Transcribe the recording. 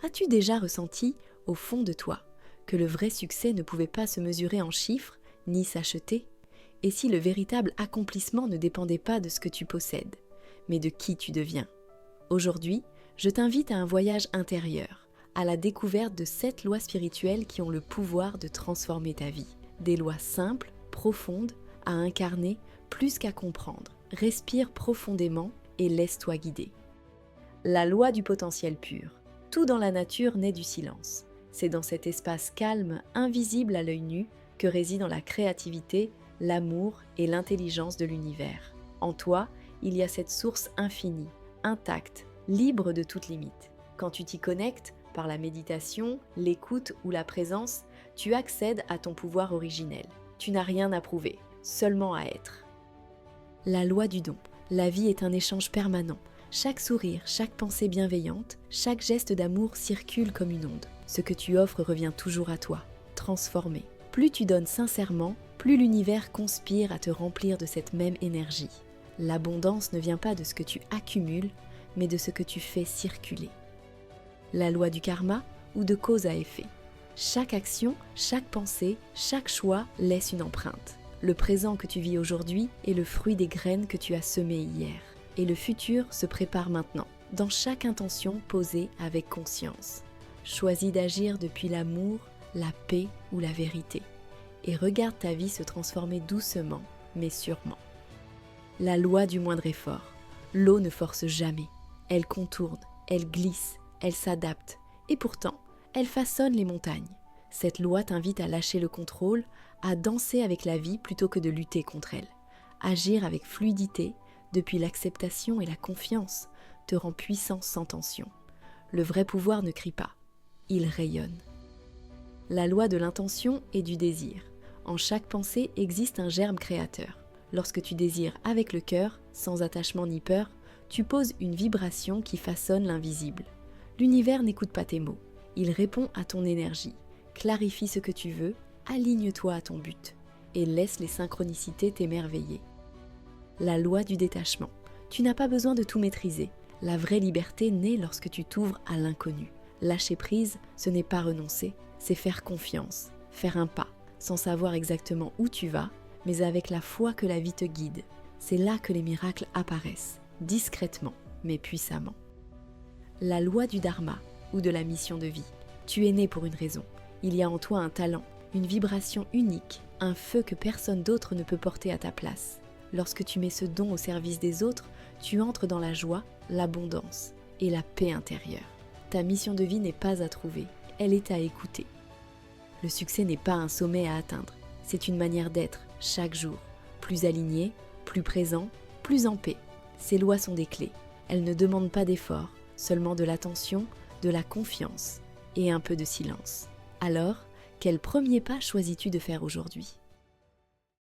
As-tu déjà ressenti, au fond de toi, que le vrai succès ne pouvait pas se mesurer en chiffres, ni s'acheter? Et si le véritable accomplissement ne dépendait pas de ce que tu possèdes, mais de qui tu deviens? Aujourd'hui, je t'invite à un voyage intérieur, à la découverte de 7 lois spirituelles qui ont le pouvoir de transformer ta vie. Des lois simples, profondes, à incarner plus qu'à comprendre. Respire profondément et laisse-toi guider. La loi du potentiel pur. Tout dans la nature naît du silence. C'est dans cet espace calme, invisible à l'œil nu, que résident la créativité, l'amour et l'intelligence de l'univers. En toi, il y a cette source infinie, intacte, libre de toute limite. Quand tu t'y connectes, par la méditation, l'écoute ou la présence, tu accèdes à ton pouvoir originel. Tu n'as rien à prouver, seulement à être. La loi du don. La vie est un échange permanent. Chaque sourire, chaque pensée bienveillante, chaque geste d'amour circule comme une onde. Ce que tu offres revient toujours à toi, transformé. Plus tu donnes sincèrement, plus l'univers conspire à te remplir de cette même énergie. L'abondance ne vient pas de ce que tu accumules, mais de ce que tu fais circuler. La loi du karma ou de cause à effet. Chaque action, chaque pensée, chaque choix laisse une empreinte. Le présent que tu vis aujourd'hui est le fruit des graines que tu as semées hier. Et le futur se prépare maintenant, dans chaque intention posée avec conscience. Choisis d'agir depuis l'amour, la paix ou la vérité. Et regarde ta vie se transformer doucement, mais sûrement. La loi du moindre effort. L'eau ne force jamais. Elle contourne, elle glisse, elle s'adapte. Et pourtant, elle façonne les montagnes. Cette loi t'invite à lâcher le contrôle, à danser avec la vie plutôt que de lutter contre elle. Agir avec fluidité, depuis l'acceptation et la confiance, te rend puissant sans tension. Le vrai pouvoir ne crie pas, il rayonne. La loi de l'intention et du désir. En chaque pensée existe un germe créateur. Lorsque tu désires avec le cœur, sans attachement ni peur, tu poses une vibration qui façonne l'invisible. L'univers n'écoute pas tes mots, il répond à ton énergie. Clarifie ce que tu veux, aligne-toi à ton but et laisse les synchronicités t'émerveiller. La loi du détachement. Tu n'as pas besoin de tout maîtriser. La vraie liberté naît lorsque tu t'ouvres à l'inconnu. Lâcher prise, ce n'est pas renoncer, c'est faire confiance, faire un pas, sans savoir exactement où tu vas, mais avec la foi que la vie te guide. C'est là que les miracles apparaissent, discrètement, mais puissamment. La loi du dharma, ou de la mission de vie. Tu es né pour une raison. Il y a en toi un talent, une vibration unique, un feu que personne d'autre ne peut porter à ta place. Lorsque tu mets ce don au service des autres, tu entres dans la joie, l'abondance et la paix intérieure. Ta mission de vie n'est pas à trouver, elle est à écouter. Le succès n'est pas un sommet à atteindre, c'est une manière d'être, chaque jour, plus aligné, plus présent, plus en paix. Ces lois sont des clés, elles ne demandent pas d'effort, seulement de l'attention, de la confiance et un peu de silence. Alors, quel premier pas choisis-tu de faire aujourd'hui ?